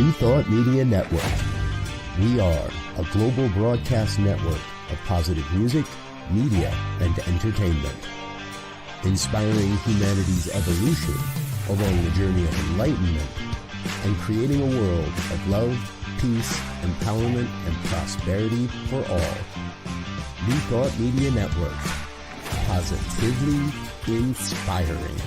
New Thought Media Network. We are a global broadcast network of positive music, media, and entertainment, inspiring humanity's evolution along the journey of enlightenment and creating a world of love, peace, empowerment, and prosperity for all. New Thought Media Network. Positively inspiring.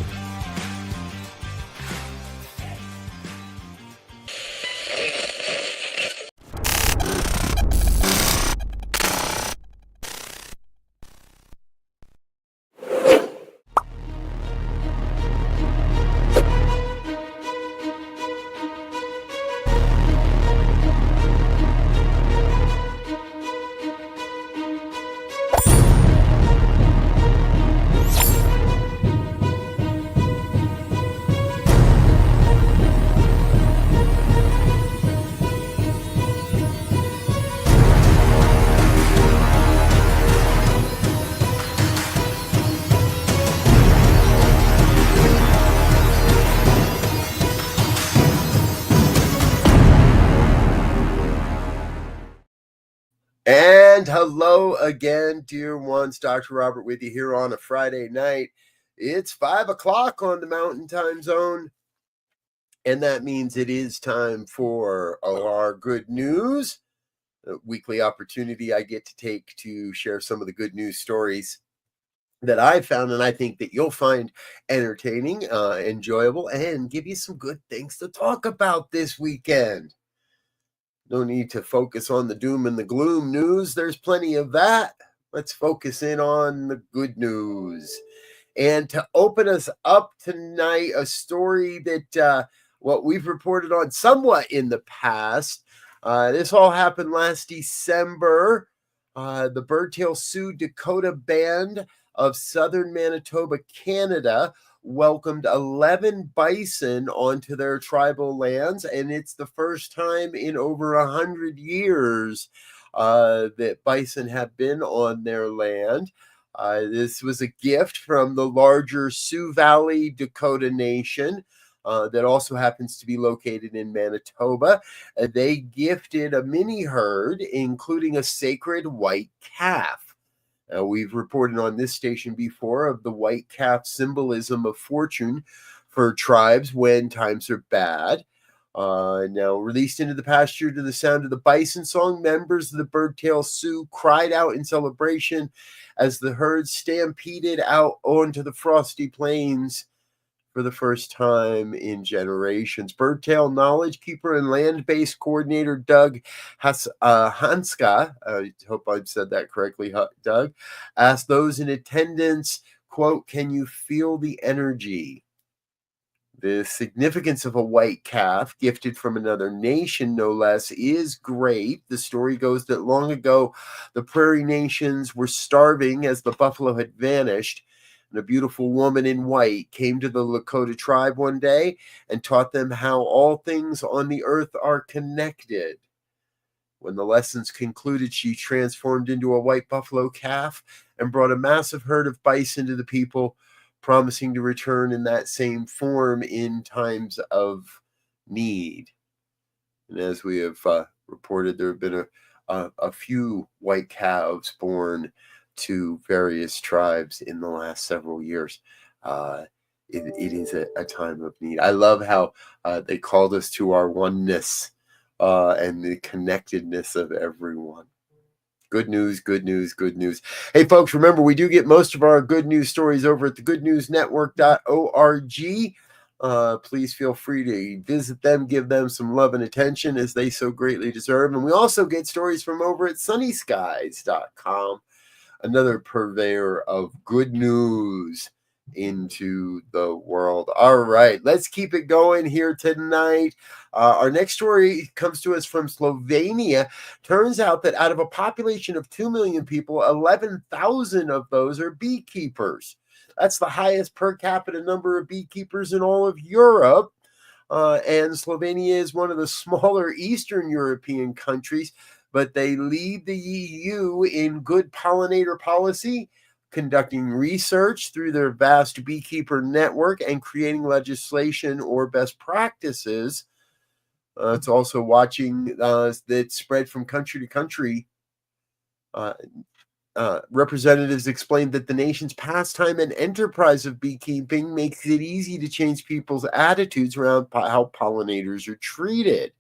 And hello again, dear ones. Dr. Robert with you here on a Friday night. It's 5 o'clock on the Mountain Time Zone, and that means it is time for our good news, a weekly opportunity I get to take to share some of the good news stories that I found, and I think that you'll find entertaining, enjoyable, and give you some good things to talk about this weekend. No need to focus on the doom and the gloom news. There's plenty of that. Let's focus in on the good news. And to open us up tonight, a story that what we've reported on somewhat in the past. This all happened last December. The Birdtail Sioux Dakota Band of Southern Manitoba, Canada, welcomed 11 bison onto their tribal lands, and it's the first time in over 100 years that bison have been on their land. This was a gift from the larger Sioux Valley Dakota Nation that also happens to be located in Manitoba. They gifted a mini herd, including a sacred white calf. We've reported on this station before of the white calf symbolism of fortune for tribes when times are bad. Now, released into the pasture to the sound of the bison song, members of the Birdtail Sioux cried out in celebration as the herd stampeded out onto the frosty plains for the first time in generations. Birdtail knowledge keeper and land-based coordinator Doug Hanska, I hope I've said that correctly, Doug, asked those in attendance, quote, "Can you feel the energy?" The significance of a white calf, gifted from another nation, no less, is great. The story goes that long ago, the prairie nations were starving as the buffalo had vanished. And a beautiful woman in white came to the Lakota tribe one day and taught them how all things on the earth are connected. When the lessons concluded, she transformed into a white buffalo calf and brought a massive herd of bison to the people, promising to return in that same form in times of need. And as we have reported, there have been a few white calves born to various tribes in the last several years. It is a time of need. I love how they called us to our oneness and the connectedness of everyone. Good news, good news, good news. Hey, folks, remember, we do get most of our good news stories over at thegoodnewsnetwork.org. Please feel free to visit them, give them some love and attention as they so greatly deserve. And we also get stories from over at sunnyskies.com. Another purveyor of good news into the world. All right, let's keep it going here tonight. Our next story comes to us from Slovenia. Turns out that out of a population of 2 million people, 11,000 of those are beekeepers. That's the highest per capita number of beekeepers in all of Europe. And Slovenia is one of the smaller Eastern European countries, but they lead the EU in good pollinator policy, conducting research through their vast beekeeper network, and creating legislation or best practices It's also watching that spread from country to country. Representatives explained that the nation's pastime and enterprise of beekeeping makes it easy to change people's attitudes around how pollinators are treated.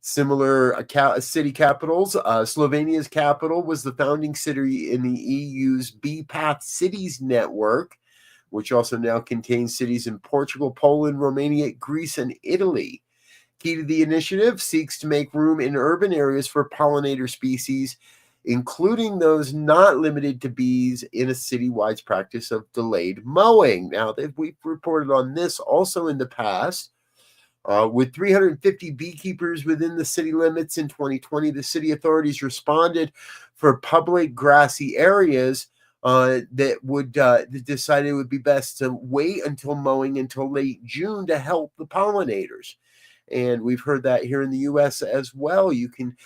Similar city capitals, Slovenia's capital was the founding city in the EU's Bee Path Cities network, which also now contains cities in Portugal, Poland, Romania, Greece, and Italy. Key to the initiative seeks to make room in urban areas for pollinator species, including those not limited to bees, in a citywide practice of delayed mowing. Now, we've reported on this also in the past. With 350 beekeepers within the city limits in 2020, the city authorities responded for public grassy areas that decided it would be best to wait until mowing until late June to help the pollinators. And we've heard that here in the U.S. as well. You can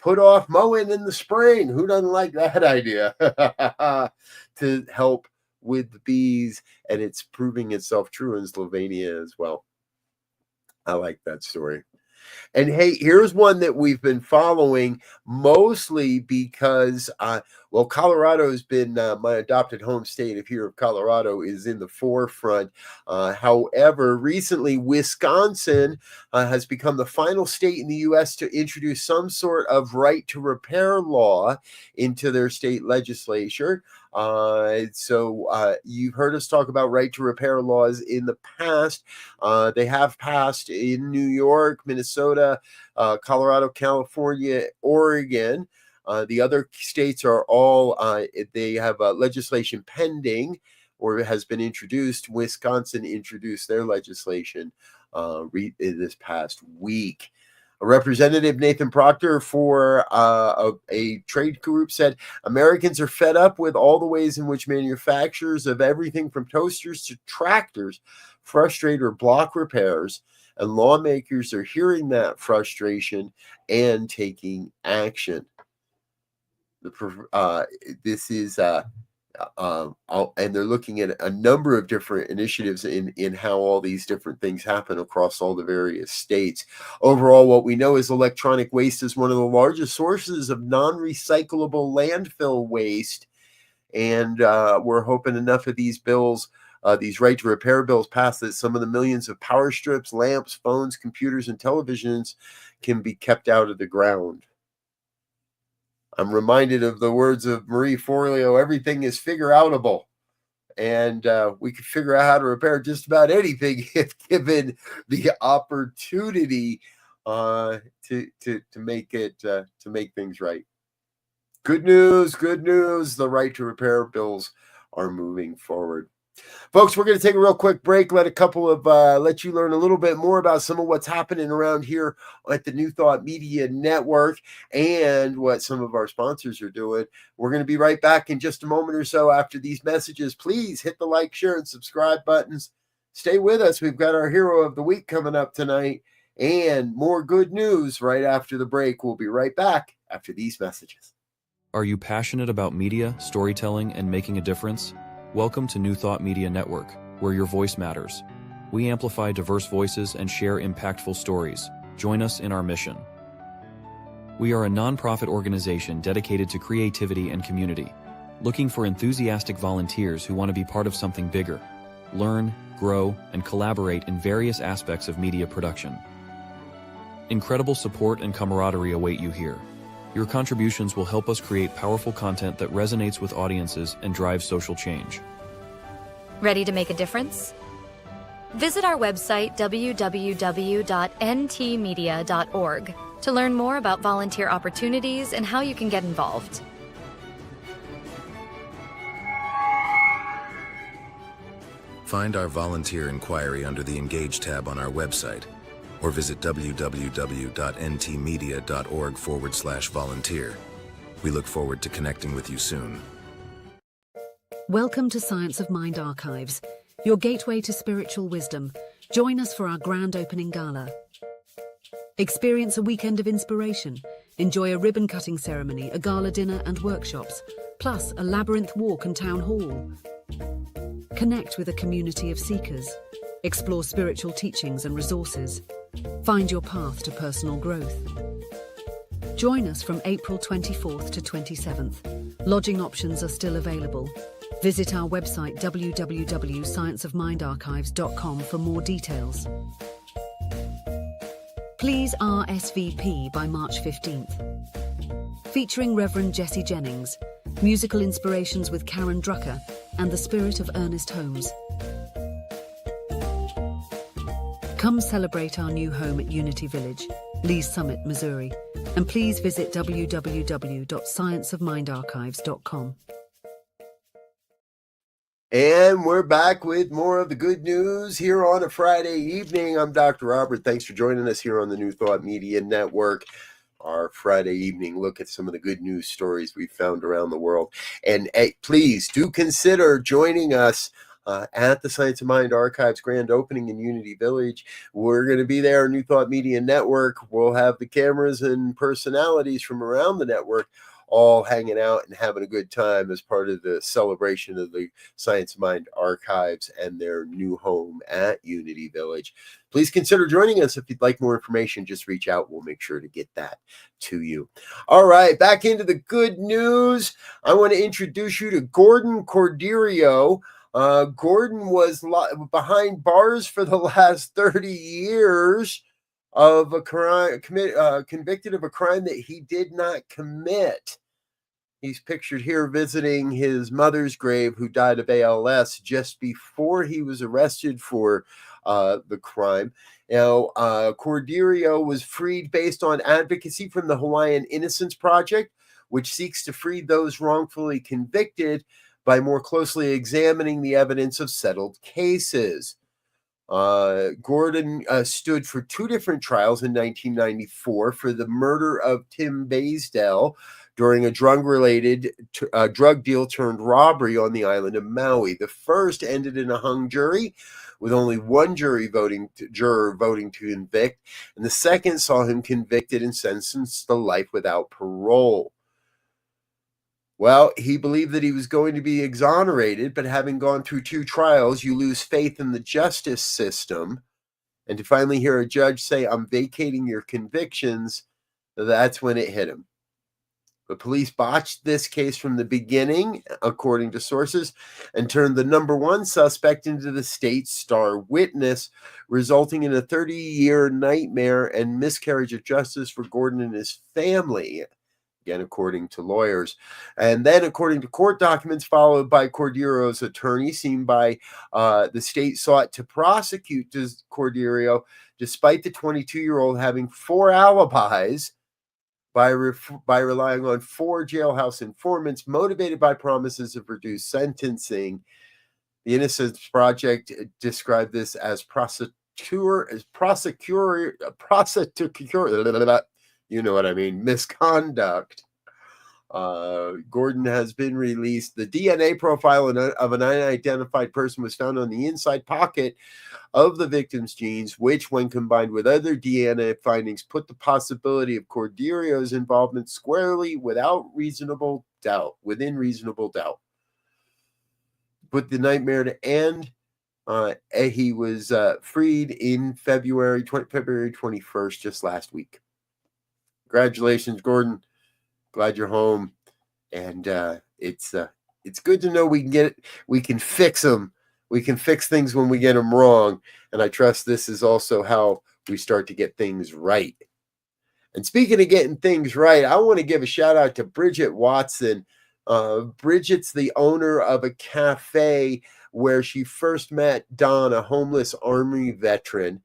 put off mowing in the spring. Who doesn't like that idea? To help with the bees, and it's proving itself true in Slovenia as well. I like that story. And hey, here's one that we've been following mostly because, Colorado has been my adopted home state of here of Colorado is in the forefront. However, recently, Wisconsin has become the final state in the U.S. to introduce some sort of right to repair law into their state legislature. So you've heard us talk about right to repair laws in the past. They have passed in New York, Minnesota, Colorado, California, Oregon. The other states are all, they have legislation pending or has been introduced. Wisconsin introduced their legislation this past week. A representative, Nathan Proctor, for a trade group said, Americans are fed up with all the ways in which manufacturers of everything from toasters to tractors frustrate or block repairs, and lawmakers are hearing that frustration and taking action. This is and they're looking at a number of different initiatives in how all these different things happen across all the various states. Overall, what we know is electronic waste is one of the largest sources of non-recyclable landfill waste, and we're hoping enough of these bills, these right to repair bills, pass that some of the millions of power strips, lamps, phones, computers, and televisions can be kept out of the ground. I'm reminded of the words of Marie Forleo, everything is figure-outable. And we can figure out how to repair just about anything if given the opportunity to make things right. Good news. The right to repair bills are moving forward. Folks, we're going to take a real quick break, let you learn a little bit more about some of what's happening around here at the New Thought Media Network and what some of our sponsors are doing. We're going to be right back in just a moment or so after these messages. Please hit the like, share, and subscribe buttons. Stay with us. We've got our hero of the week coming up tonight and more good news right after the break. We'll be right back after these messages. Are you passionate about media, storytelling, and making a difference? Welcome to New Thought Media Network, where your voice matters. We amplify diverse voices and share impactful stories. Join us in our mission. We are a nonprofit organization dedicated to creativity and community, looking for enthusiastic volunteers who want to be part of something bigger, learn, grow, and collaborate in various aspects of media production. Incredible support and camaraderie await you here. Your contributions will help us create powerful content that resonates with audiences and drives social change. Ready to make a difference? Visit our website www.ntmedia.org to learn more about volunteer opportunities and how you can get involved. Find our volunteer inquiry under the Engage tab on our website, or visit www.ntmedia.org/volunteer. We look forward to connecting with you soon. Welcome to Science of Mind Archives, your gateway to spiritual wisdom. Join us for our grand opening gala. Experience a weekend of inspiration. Enjoy a ribbon-cutting ceremony, a gala dinner and workshops, plus a labyrinth walk and town hall. Connect with a community of seekers. Explore spiritual teachings and resources. Find your path to personal growth. Join us from April 24th to 27th. Lodging options are still available. Visit our website www.scienceofmindarchives.com for more details. Please RSVP by March 15th. Featuring Reverend Jesse Jennings, musical inspirations with Karen Drucker, and the spirit of Ernest Holmes. Come celebrate our new home at Unity Village, Lee's Summit, Missouri, and please visit www.scienceofmindarchives.com. And we're back with more of the good news here on a Friday evening. I'm Dr. Robert. Thanks for joining us here on the New Thought Media Network. Our Friday evening look at some of the good news stories we found around the world. And please do consider joining us at the Science of Mind Archives grand opening in Unity Village. We're going to be there, New Thought Media Network. We'll have the cameras and personalities from around the network all hanging out and having a good time as part of the celebration of the Science of Mind Archives and their new home at Unity Village. Please consider joining us. If you'd like more information, just reach out. We'll make sure to get that to you. All right, back into the good news. I want to introduce you to Gordon Corderio. Gordon was behind bars for the last 30 years of a crime, convicted of a crime that he did not commit. He's pictured here visiting his mother's grave, who died of ALS just before he was arrested for the crime. Now, Corderio was freed based on advocacy from the Hawaiian Innocence Project, which seeks to free those wrongfully convicted by more closely examining the evidence of settled cases. Gordon stood for two different trials in 1994 for the murder of Tim Baisdell during a drug-related drug deal turned robbery on the island of Maui. The first ended in a hung jury, with only one juror voting to convict, and the second saw him convicted and sentenced to life without parole. Well, he believed that he was going to be exonerated, but having gone through two trials, you lose faith in the justice system. And to finally hear a judge say, "I'm vacating your convictions," that's when it hit him. The police botched this case from the beginning, according to sources, and turned the number one suspect into the state's star witness, resulting in a 30-year nightmare and miscarriage of justice for Gordon and his family. Again, according to lawyers. And then, according to court documents, followed by Corderio's attorney, seen by the state sought to prosecute Corderio, despite the 22-year-old having four alibis, by relying on four jailhouse informants, motivated by promises of reduced sentencing. The Innocence Project described this as you know what I mean, misconduct. Gordon has been released. The DNA profile of an unidentified person was found on the inside pocket of the victim's jeans, which, when combined with other DNA findings, put the possibility of Corderio's involvement squarely within reasonable doubt. Put the nightmare to end. He was freed in February 21st, just last week. Congratulations, Gordon. Glad you're home. And it's good to know we can fix them. We can fix things when we get them wrong. And I trust this is also how we start to get things right. And speaking of getting things right, I want to give a shout out to Bridget Watson. Bridget's the owner of a cafe where she first met Don, a homeless Army veteran.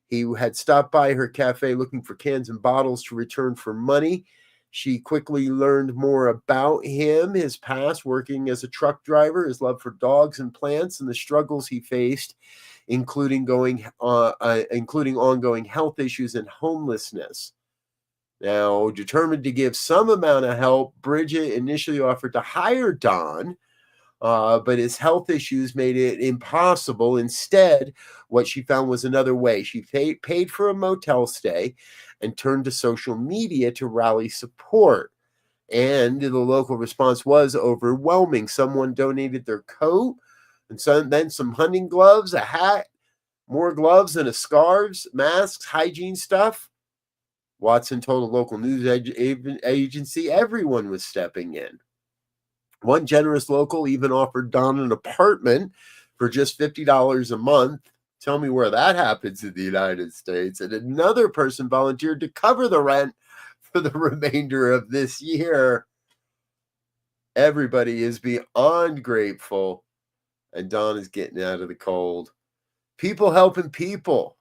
He had stopped by her cafe looking for cans and bottles to return for money. She quickly learned more about him, his past working as a truck driver, his love for dogs and plants, and the struggles he faced, including ongoing health issues and homelessness. Now, determined to give some amount of help, Bridget initially offered to hire Don, but his health issues made it impossible. Instead, what she found was another way. She paid for a motel stay and turned to social media to rally support. And the local response was overwhelming. Someone donated their coat, and then some hunting gloves, a hat, More gloves and scarves, masks, hygiene stuff. Watson told a local news agency everyone was stepping in. One generous local even offered Don an apartment for just $50 a month. Tell me where that happens in the United States. And another person volunteered to cover the rent for the remainder of this year. Everybody is beyond grateful, and Don is getting out of the cold. People helping people.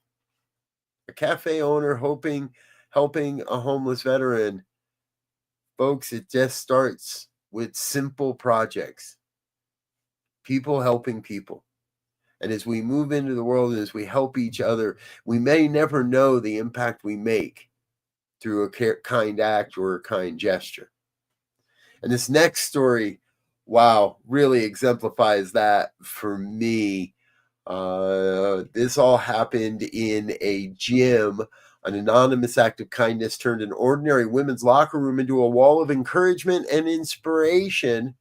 A cafe owner helping a homeless veteran. Folks, it just starts with simple projects. People helping people. And as we move into the world and as we help each other, we may never know the impact we make through a kind act or a kind gesture. And this next story, wow, really exemplifies that for me. This all happened in a gym. An anonymous act of kindness turned an ordinary women's locker room into a wall of encouragement and inspiration.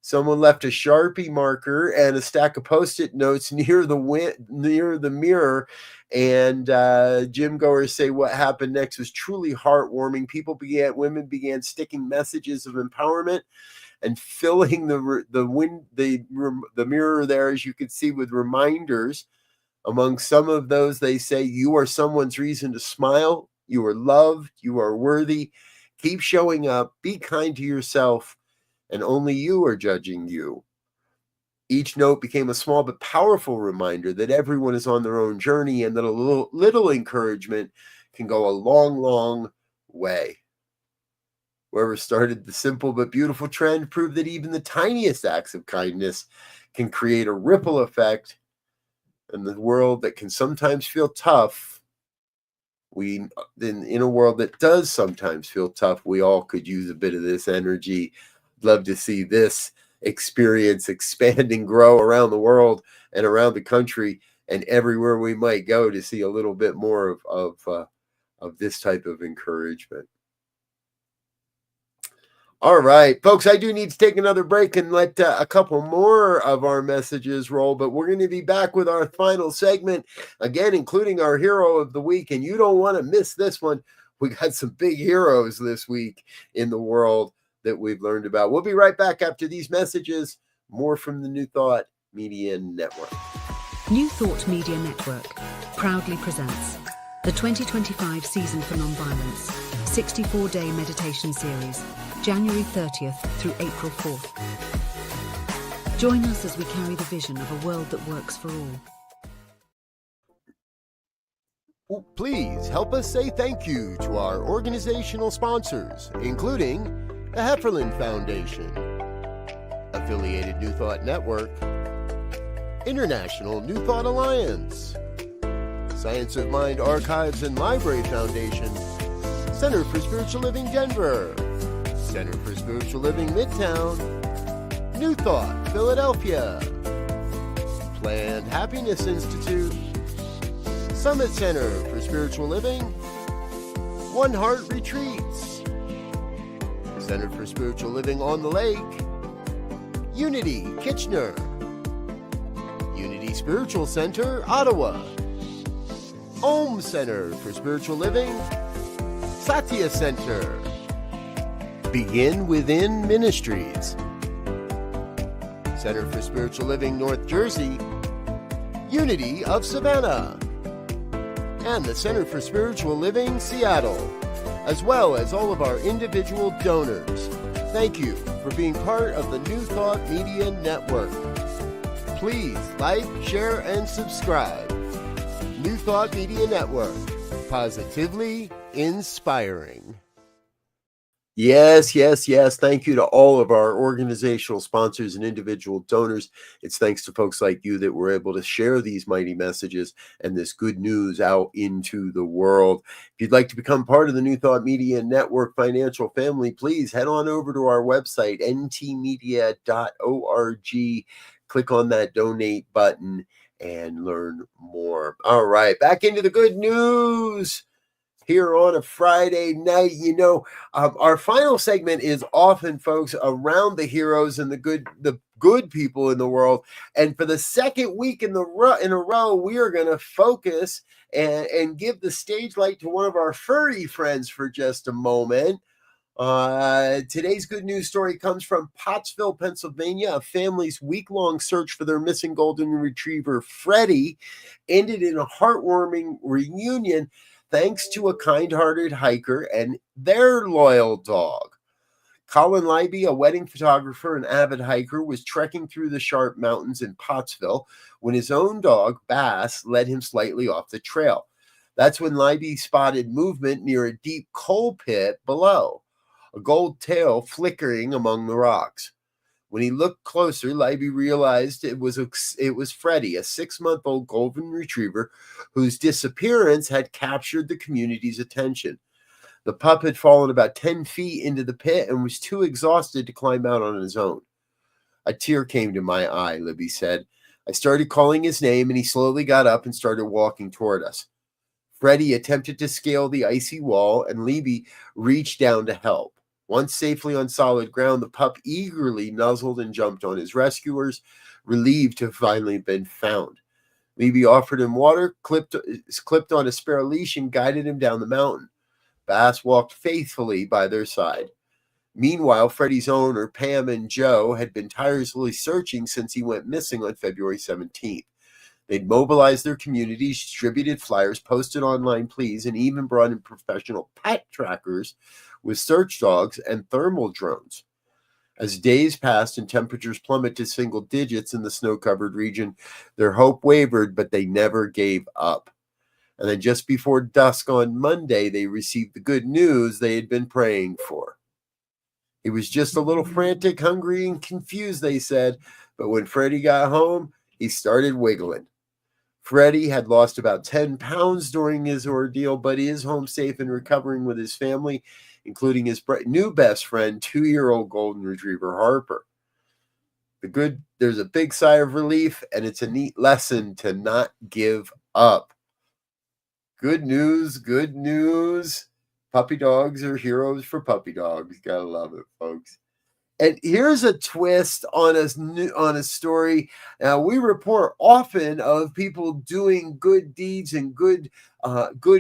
Someone left a Sharpie marker and a stack of Post-it notes near the mirror, and gym goers say what happened next was truly heartwarming. Women began sticking messages of empowerment and filling the mirror there, as you can see, with reminders. Among some of those, they say, "You are someone's reason to smile. You are loved. You are worthy. Keep showing up. Be kind to yourself. And only you are judging you." Each note became a small but powerful reminder that everyone is on their own journey and that a little encouragement can go a long, long way. Whoever started the simple but beautiful trend proved that even the tiniest acts of kindness can create a ripple effect in the world that can sometimes feel tough. In a world that does sometimes feel tough, we all could use a bit of this energy. Love to see this experience expand and grow around the world and around the country and everywhere we might go, to see a little bit more of this type of encouragement. All right, folks, I do need to take another break and let a couple more of our messages roll, but we're going to be back with our final segment, again, including our hero of the week, and you don't want to miss this one. We got some big heroes this week in the world that we've learned about. We'll be right back after these messages. More from the New Thought Media Network. New Thought Media Network proudly presents the 2025 Season for Nonviolence 64-day meditation series, January 30th through April 4th. Join us as we carry the vision of a world that works for all. Please help us say thank you to our organizational sponsors, including the Hefferland Foundation, Affiliated New Thought Network, International New Thought Alliance, Science of Mind Archives and Library Foundation, Center for Spiritual Living Denver, Center for Spiritual Living Midtown, New Thought Philadelphia, Planned Happiness Institute, Summit Center for Spiritual Living, One Heart Retreats, Center for Spiritual Living on the Lake, Unity Kitchener, Unity Spiritual Center Ottawa, Om Center for Spiritual Living, Satya Center, Begin Within Ministries, Center for Spiritual Living North Jersey, Unity of Savannah, and the Center for Spiritual Living Seattle, as well as all of our individual donors. Thank you for being part of the New Thought Media Network. Please like, share, and subscribe. New Thought Media Network, positively inspiring. Yes. Thank you to all of our organizational sponsors and individual donors. It's thanks to folks like you that we're able to share these mighty messages and this good news out into the world. If you'd like to become part of the New Thought Media Network financial family, please head on over to our website, ntmedia.org. Click on that donate button and learn more. All right, back into the good news. here on a Friday night. Our final segment is often, folks, around the heroes and the good people in the world. And for the second week in a row, we are going to focus and give the stage light to one of our furry friends for just a moment. Today's good news story comes from Pottsville, Pennsylvania. A family's week-long search for their missing golden retriever, Freddie, ended in a heartwarming reunion thanks to a kind-hearted hiker and their loyal dog. Colin Leiby, a wedding photographer and avid hiker, was trekking through the Sharp Mountains in Pottsville when his own dog, Bass, led him slightly off the trail. That's when Leiby spotted movement near a deep coal pit below, a gold tail flickering among the rocks. When he looked closer, Leiby realized it was Freddie, a 6-month-old golden retriever whose disappearance had captured the community's attention. The pup had fallen about 10 feet into the pit and was too exhausted to climb out on his own. A tear came to my eye, Libby said. I started calling his name, and he slowly got up and started walking toward us. Freddie attempted to scale the icy wall, and Libby reached down to help. Once safely on solid ground, the pup eagerly nuzzled and jumped on his rescuers, relieved to have finally been found. Libby offered him water, clipped on a spare leash, and guided him down the mountain. Bass walked faithfully by their side. Meanwhile, Freddie's owner, Pam and Joe, had been tirelessly searching since he went missing on February 17th. They'd mobilized their communities, distributed flyers, posted online pleas, and even brought in professional pet trackers with search dogs and thermal drones. As days passed and temperatures plummeted to single digits in the snow-covered region, their hope wavered, but they never gave up. And then just before dusk on Monday, they received the good news they had been praying for. He was just a little frantic, hungry, and confused, they said, but when Freddie got home, he started wiggling. Freddie had lost about 10 pounds during his ordeal, but he is home safe and recovering with his family, including his new best friend, 2-year-old golden retriever Harper. There's a big sigh of relief, and it's a neat lesson to not give up. Good news, good news. Puppy dogs are heroes for puppy dogs. Gotta love it, folks. And here's a twist on a story. We report often of people doing good deeds and good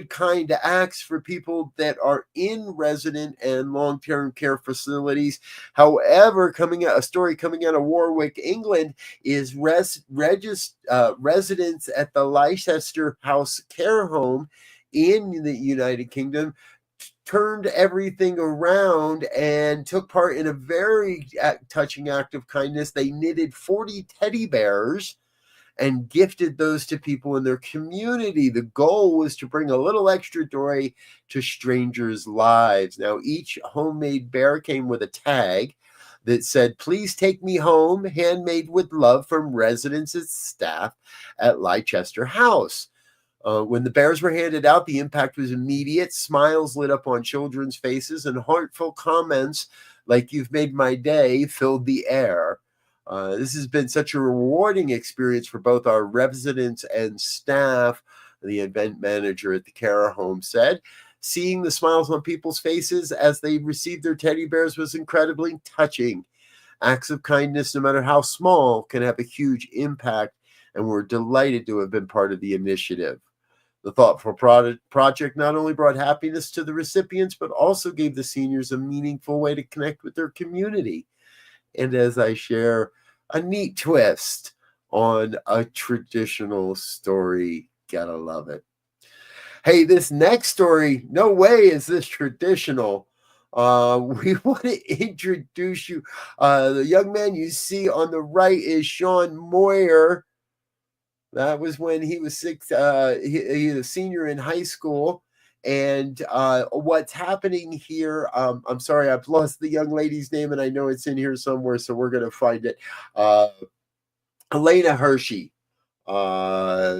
kind acts for people that are in resident and long-term care facilities. However, a story coming out of Warwick, England, is residents at the Leicester House Care Home in the United Kingdom turned everything around and took part in a very touching act of kindness. They knitted 40 teddy bears and gifted those to people in their community. The goal was to bring a little extra joy to strangers' lives. Now, each homemade bear came with a tag that said, "Please take me home, handmade with love from residents and staff at Leicester House." When the bears were handed out, the impact was immediate. Smiles lit up on children's faces, and heartfelt comments like "You've made my day" filled the air. This has been such a rewarding experience for both our residents and staff, the event manager at the care home said. Seeing the smiles on people's faces as they received their teddy bears was incredibly touching. Acts of kindness, no matter how small, can have a huge impact, and we're delighted to have been part of the initiative. The thoughtful project not only brought happiness to the recipients, but also gave the seniors a meaningful way to connect with their community. And as I share, a neat twist on a traditional story. Gotta love it. Hey, this next story, no way is this traditional. We want to introduce you. The young man you see on the right is Sean Moyer. That was when he was he was a senior in high school. And what's happening here, I'm sorry, I've lost the young lady's name, and I know it's in here somewhere, so we're going to find it. Elena Hershey. Elena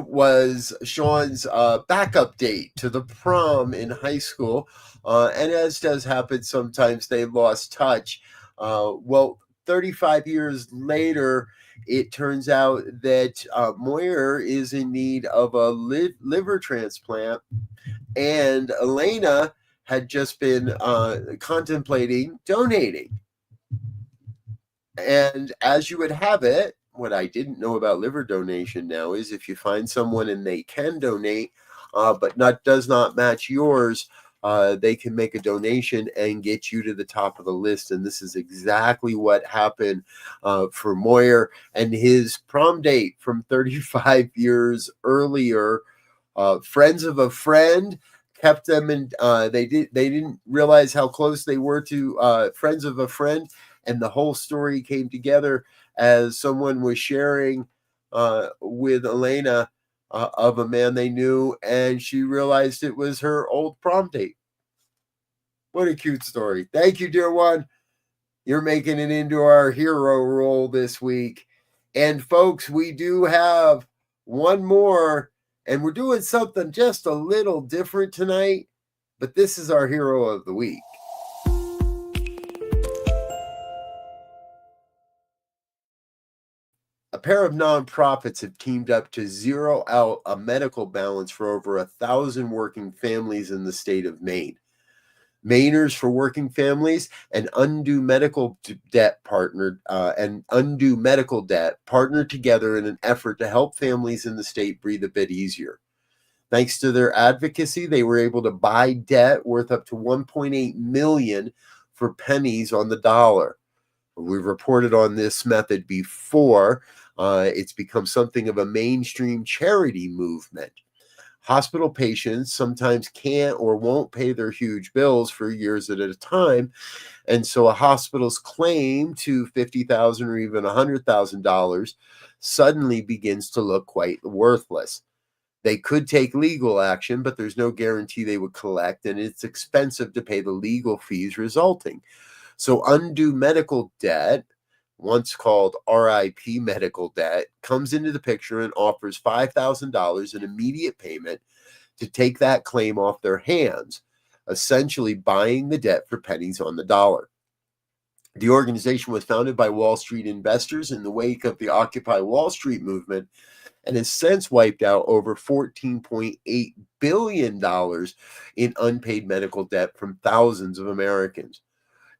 was Sean's backup date to the prom in high school. And as does happen sometimes, they lost touch. 35 years later, it turns out that Moyer is in need of a liver transplant, and Elena had just been contemplating donating. And as you would have it, what I didn't know about liver donation now is if you find someone and they can donate, but does not match yours, they can make a donation and get you to the top of the list. And this is exactly what happened for Moyer and his prom date from 35 years earlier. Friends of a friend kept them, and they didn't realize how close they were to friends of a friend. And the whole story came together as someone was sharing with Elena of a man they knew, and she realized it was her old prom date. What a cute story. Thank you, dear one. You're making it into our hero role this week. And folks, we do have one more, and we're doing something just a little different tonight, but this is our hero of the week. A pair of nonprofits have teamed up to zero out a medical balance for over 1,000 working families in the state of Maine. Mainers for Working Families and Undue Medical Debt partnered together in an effort to help families in the state breathe a bit easier. Thanks to their advocacy, they were able to buy debt worth up to $1.8 million for pennies on the dollar. We've reported on this method before. It's become something of a mainstream charity movement. Hospital patients sometimes can't or won't pay their huge bills for years at a time, and so a hospital's claim to $50,000 or even $100,000 suddenly begins to look quite worthless. They could take legal action, but there's no guarantee they would collect, and it's expensive to pay the legal fees resulting. So undue medical debt, once called RIP medical debt, comes into the picture and offers $5,000 in immediate payment to take that claim off their hands, essentially buying the debt for pennies on the dollar. The organization was founded by Wall Street investors in the wake of the Occupy Wall Street movement and has since wiped out over $14.8 billion in unpaid medical debt from thousands of Americans.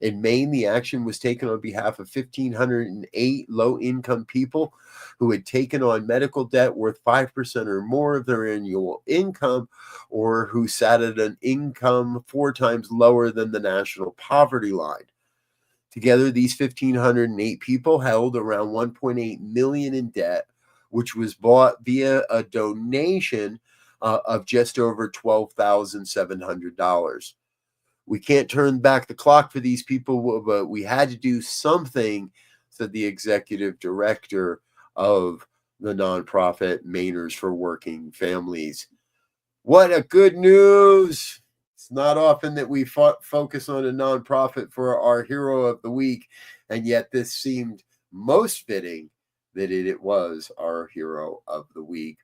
In Maine, the action was taken on behalf of 1,508 low-income people who had taken on medical debt worth 5% or more of their annual income, or who sat at an income 4 times lower than the national poverty line. Together, these 1,508 people held around $1.8 million in debt, which was bought via a donation of just over $12,700. We can't turn back the clock for these people, but we had to do something, said the executive director of the nonprofit Mainers for Working Families. What a good news! It's not often that we focus on a nonprofit for our hero of the week, and yet this seemed most fitting that it was our hero of the week.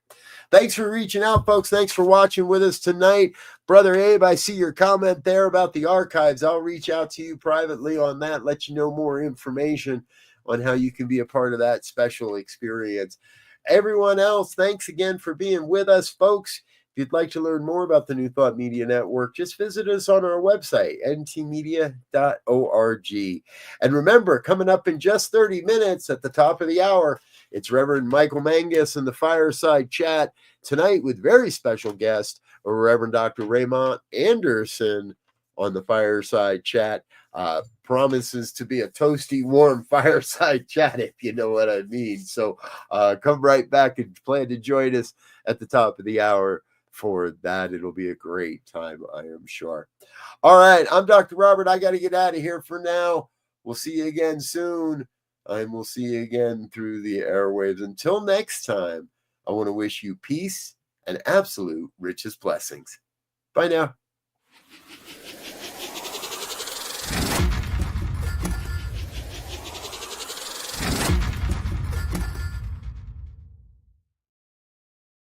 Thanks for reaching out, folks. Thanks for watching with us tonight. Brother Abe, I see your comment there about the archives. I'll reach out to you privately on that, let you know more information on how you can be a part of that special experience. Everyone else, thanks again for being with us, folks. If you'd like to learn more about the New Thought Media Network, just visit us on our website, ntmedia.org. And remember, coming up in just 30 minutes at the top of the hour, it's Reverend Michael Mangus in the Fireside Chat tonight with very special guest, Reverend Dr. Raymond Anderson on the Fireside Chat. Promises to be a toasty, warm fireside chat, if you know what I mean. So come right back and plan to join us at the top of the hour for that. It'll be a great time, I am sure. All right, I'm Dr. Robert. I got to get out of here for now. We'll see you again soon, and we'll see you again through the airwaves. Until next time, I want to wish you peace and absolute richest blessings. Bye now.